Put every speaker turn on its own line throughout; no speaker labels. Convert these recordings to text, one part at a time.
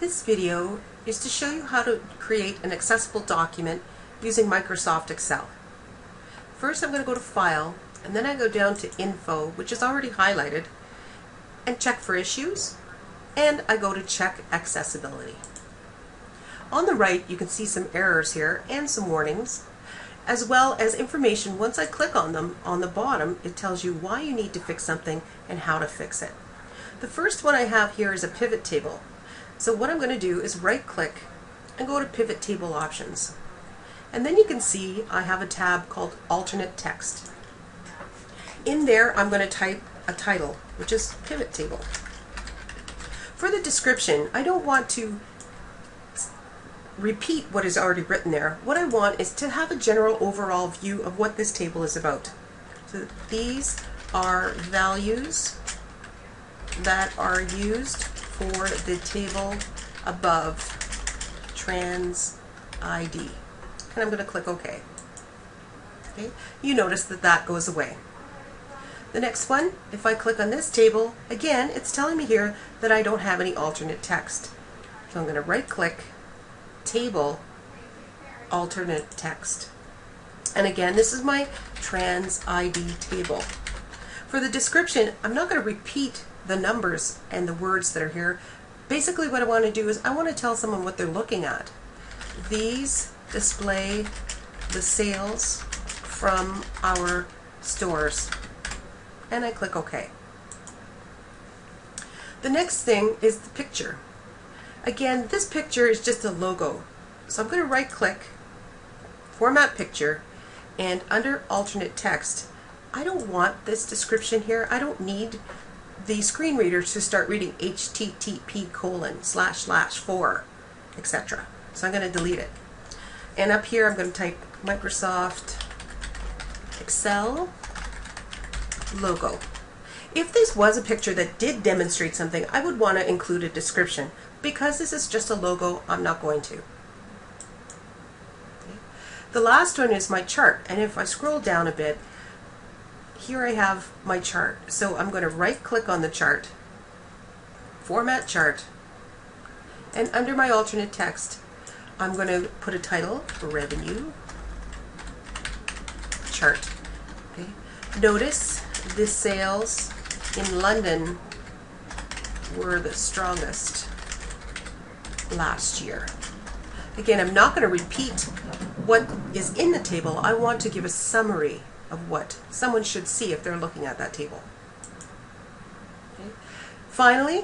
This video is to show you how to create an accessible document using Microsoft Excel. First, I'm going to go to File, and then I go down to Info, which is already highlighted, and check for issues, and I go to Check Accessibility. On the right, you can see some errors here and some warnings, as well as information. Once I click on them, on the bottom, it tells you why you need to fix something and how to fix it. The first one I have here is a pivot table. So what I'm going to do is right-click and go to Pivot Table Options. And then you can see I have a tab called Alternate Text. In there, I'm going to type a title, which is Pivot Table. For the description, I don't want to repeat what is already written there. What I want is to have a general overall view of what this table is about. So these are values that are used for the table above trans ID. And I'm going to click OK. Okay. You notice that that goes away. The next one, if I click on this table, again, it's telling me here that I don't have any alternate text. So I'm going to right-click, Table, Alternate Text. And again, this is my trans ID table. For the description, I'm not going to repeat the numbers and the words that are here. Basically what I want to do is I want to tell someone what they're looking at. These display the sales from our stores. And I click OK. The next thing is the picture. Again, this picture is just a logo. So I'm going to right click, Format Picture, and under Alternate Text, I don't want this description here. I don't need the screen reader to start reading http://4, etc. So I'm going to delete it. And up here I'm going to type Microsoft Excel logo. If this was a picture that did demonstrate something, I would want to include a description. Because this is just a logo, I'm not going to. Okay. The last one is my chart, and if I scroll down a bit, here I have my chart. So I'm going to right-click on the chart, Format Chart, and under my alternate text, I'm going to put a title, Revenue Chart. Okay. Notice the sales in London were the strongest last year. Again, I'm not going to repeat what is in the table. I want to give a summary of what someone should see if they're looking at that table. Okay. Finally,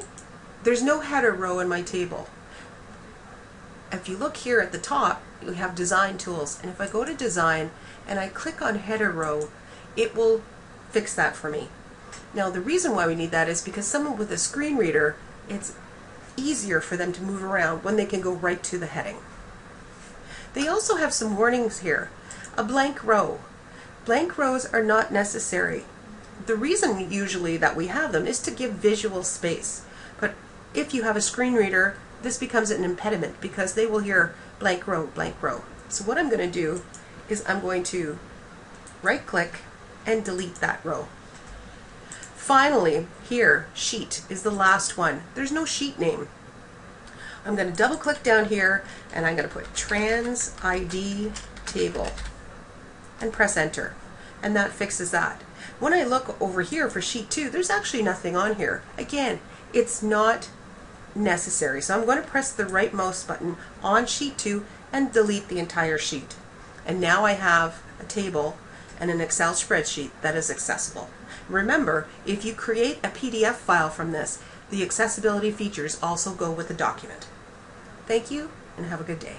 there's no header row in my table. If you look here at the top, you have Design Tools, and if I go to Design and I click on Header Row, it will fix that for me. Now, the reason why we need that is because someone with a screen reader, it's easier for them to move around when they can go right to the heading. They also have some warnings here. A blank row. Blank rows are not necessary. The reason usually that we have them is to give visual space. But if you have a screen reader, this becomes an impediment because they will hear blank row, blank row. So what I'm going to do is I'm going to right-click and delete that row. Finally, here, Sheet is the last one. There's no sheet name. I'm going to double-click down here and I'm going to put Trans ID Table and press Enter, and that fixes that. When I look over here for Sheet 2, there's actually nothing on here. Again, it's not necessary. So I'm going to press the right mouse button on Sheet 2 and delete the entire sheet. And now I have a table and an Excel spreadsheet that is accessible. Remember, if you create a PDF file from this, the accessibility features also go with the document. Thank you, and have a good day.